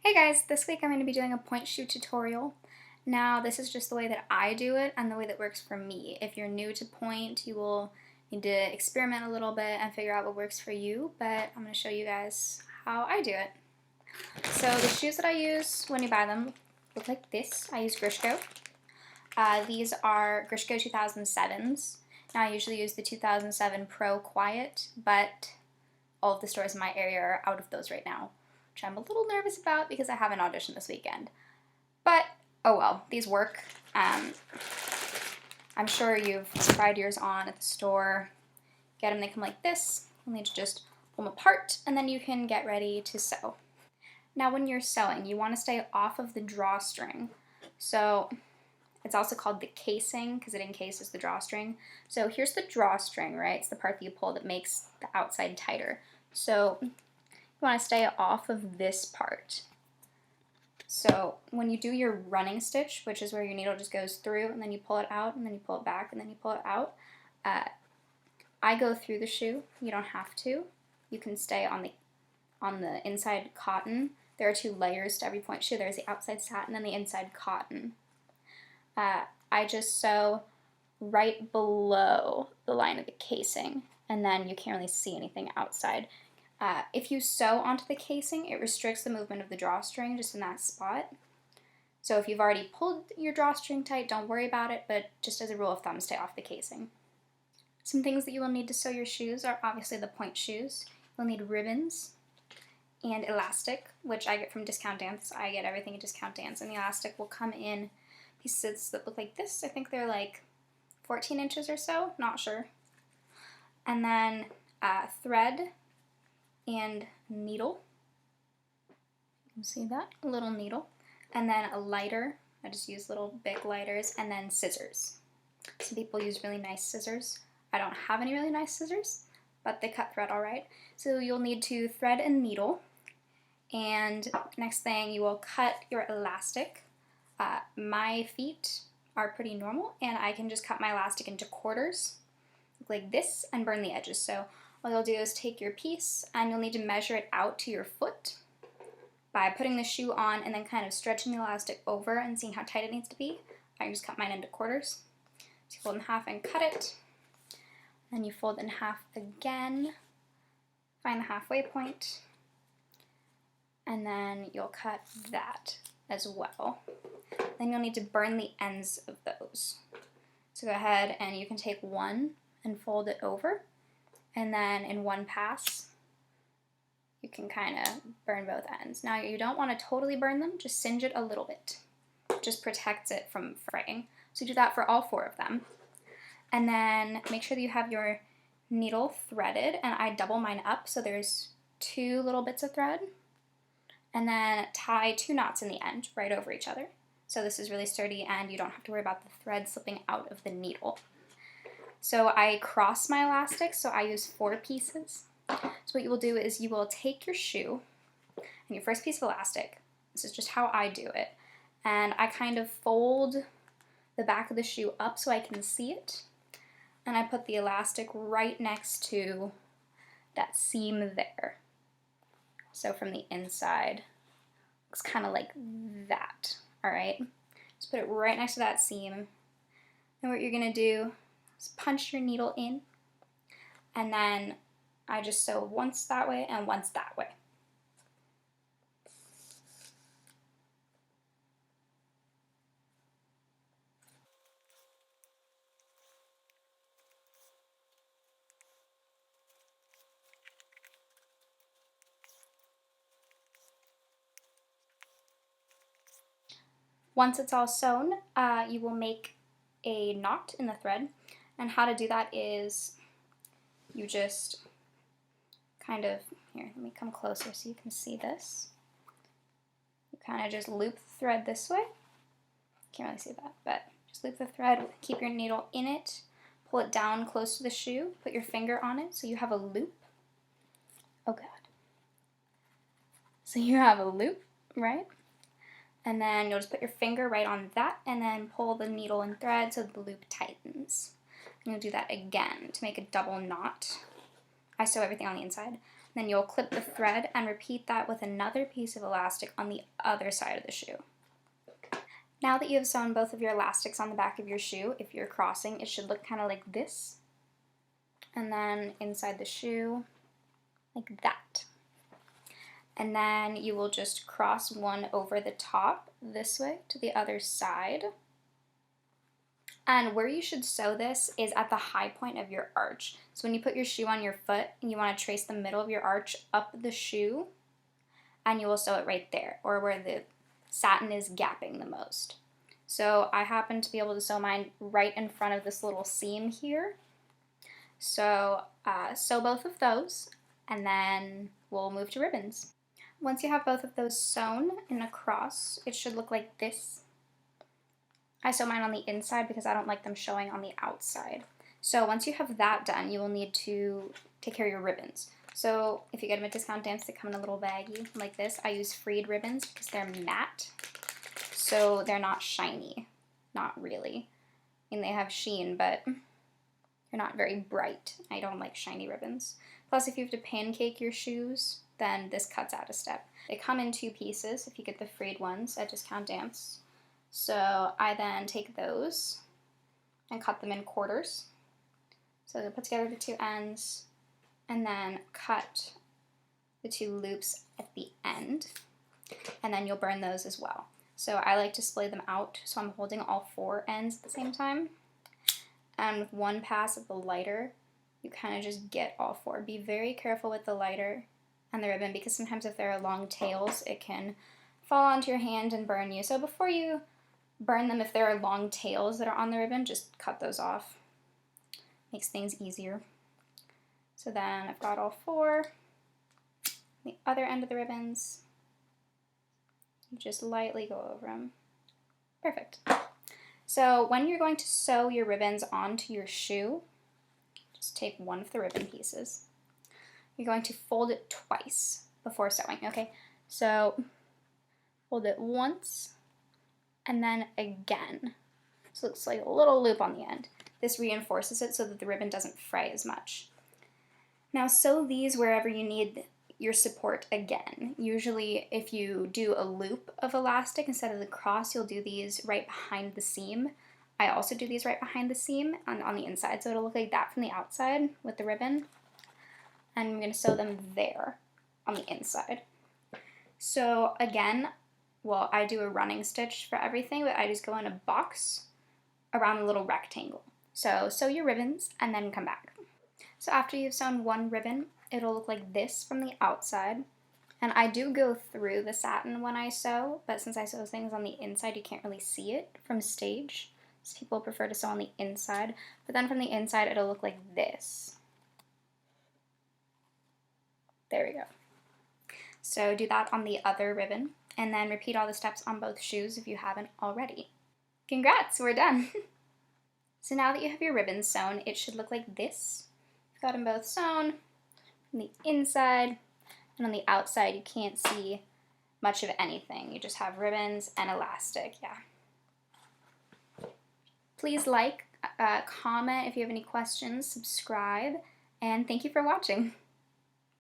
Hey guys, this week I'm going to be doing a point shoe tutorial. Now this is just the way that I do it and the way that works for me. If you're new to point, you will need to experiment a little bit and figure out what works for you, but I'm going to show you guys how I do it. So the shoes that I use when you buy them look like this. I use Grishko. These are Grishko 2007s. Now I usually use the 2007 Pro Quiet, but all of the stores in my area are out of those right now, which I'm a little nervous about because I have an audition this weekend. But, oh well, these work. I'm sure you've tried yours on at the store. Get them, they come like this. You need to just pull them apart, and then you can get ready to sew. Now when you're sewing, you want to stay off of the drawstring. So it's also called the casing because it encases the drawstring. So here's the drawstring, right? It's the part that you pull that makes the outside tighter. So you want to stay off of this part. So when you do your running stitch, which is where your needle just goes through and then you pull it out and then you pull it back and then you pull it out, I go through the shoe. You don't have to. You can stay on the inside cotton. There are two layers to every point shoe. There's the outside satin and the inside cotton. I just sew right below the line of the casing, and then you can't really see anything outside. If you sew onto the casing, it restricts the movement of the drawstring just in that spot. So if you've already pulled your drawstring tight, don't worry about it, but just as a rule of thumb, stay off the casing. Some things that you will need to sew your shoes are obviously the point shoes. You'll need ribbons and elastic, which I get from Discount Dance. I get everything at Discount Dance, and the elastic will come in pieces that look like this. I think they're like 14 inches or so, not sure. And then thread and needle. You can see that, a little needle. And then a lighter. I just use little big lighters, and then scissors. Some people use really nice scissors. I don't have any really nice scissors, but they cut thread all right. So you'll need to thread and needle. And next thing, you will cut your elastic. My feet are pretty normal, and I can just cut my elastic into quarters like this and burn the edges. So what you'll do is take your piece, and you'll need to measure it out to your foot by putting the shoe on and then kind of stretching the elastic over and seeing how tight it needs to be. I just cut mine into quarters. So you fold in half and cut it. Then you fold in half again, find the halfway point, and then you'll cut that as well. Then you'll need to burn the ends of those. So go ahead and you can take one and fold it over, and then in one pass you can kind of burn both ends. Now you don't want to totally burn them, just singe it a little bit. It just protects it from fraying. So do that for all four of them. And then make sure that you have your needle threaded, and I double mine up so there's two little bits of thread. And then tie two knots in the end, right over each other. So this is really sturdy and you don't have to worry about the thread slipping out of the needle. So I cross my elastic, so I use 4 pieces. So what you will do is you will take your shoe and your first piece of elastic, this is just how I do it, and I kind of fold the back of the shoe up so I can see it, and I put the elastic right next to that seam there. So from the inside, looks kind of like that, all right? Just put it right next to that seam. And what you're gonna do is punch your needle in, and then I just sew once that way and once that way. Once it's all sewn, you will make a knot in the thread, and how to do that is you just kind of, here, let me come closer so you can see this. You kind of just loop the thread this way. Can't really see that, but just loop the thread, keep your needle in it, pull it down close to the shoe, put your finger on it so you have a loop. Oh God. So you have a loop, right? And then you'll just put your finger right on that and then pull the needle and thread so the loop tightens. And you'll do that again to make a double knot. I sew everything on the inside. Then you'll clip the thread and repeat that with another piece of elastic on the other side of the shoe. Now that you have sewn both of your elastics on the back of your shoe, if you're crossing, it should look kind of like this. And then inside the shoe, like that. And then you will just cross one over the top this way to the other side. And where you should sew this is at the high point of your arch. So when you put your shoe on your foot, you want to trace the middle of your arch up the shoe, and you will sew it right there, or where the satin is gapping the most. So I happen to be able to sew mine right in front of this little seam here. So sew both of those, and then we'll move to ribbons. Once you have both of those sewn in a cross, it should look like this. I sew mine on the inside because I don't like them showing on the outside. So once you have that done, you will need to take care of your ribbons. So if you get them at Discount Dance, they come in a little baggie like this. I use freed ribbons because they're matte, so they're not shiny. Not really. I mean, they have sheen, but they're not very bright. I don't like shiny ribbons. Plus, if you have to pancake your shoes, then this cuts out a step. They come in 2 pieces if you get the freed ones at Discount Dance. So I then take those and cut them in quarters. So I put together the 2 ends and then cut the 2 loops at the end, and then you'll burn those as well. So I like to splay them out, so I'm holding all 4 ends at the same time. And with one pass of the lighter, you kind of just get all 4. Be very careful with the lighter and the ribbon, because sometimes if there are long tails, it can fall onto your hand and burn you. So before you burn them, if there are long tails that are on the ribbon, just cut those off. Makes things easier. So then I've got all 4. The other end of the ribbons, you just lightly go over them. Perfect. So when you're going to sew your ribbons onto your shoe, just take one of the ribbon pieces. You're going to fold it twice before sewing, okay? So fold it once and then again. So it looks like a little loop on the end. This reinforces it so that the ribbon doesn't fray as much. Now sew these wherever you need your support again. Usually if you do a loop of elastic instead of the cross, you'll do these right behind the seam. I also do these right behind the seam on the inside, so it'll look like that from the outside with the ribbon. And I'm going to sew them there on the inside. So again, well, I do a running stitch for everything, but I just go in a box around a little rectangle. So sew your ribbons and then come back. So after you've sewn one ribbon, it'll look like this from the outside. And I do go through the satin when I sew, but since I sew things on the inside, you can't really see it from stage. So people prefer to sew on the inside, but then from the inside, it'll look like this. There we go. So do that on the other ribbon, and then repeat all the steps on both shoes if you haven't already. Congrats, we're done. So now that you have your ribbons sewn, it should look like this. I've got them both sewn on the inside, and on the outside you can't see much of anything. You just have ribbons and elastic, yeah. Please like, comment if you have any questions, subscribe, and thank you for watching.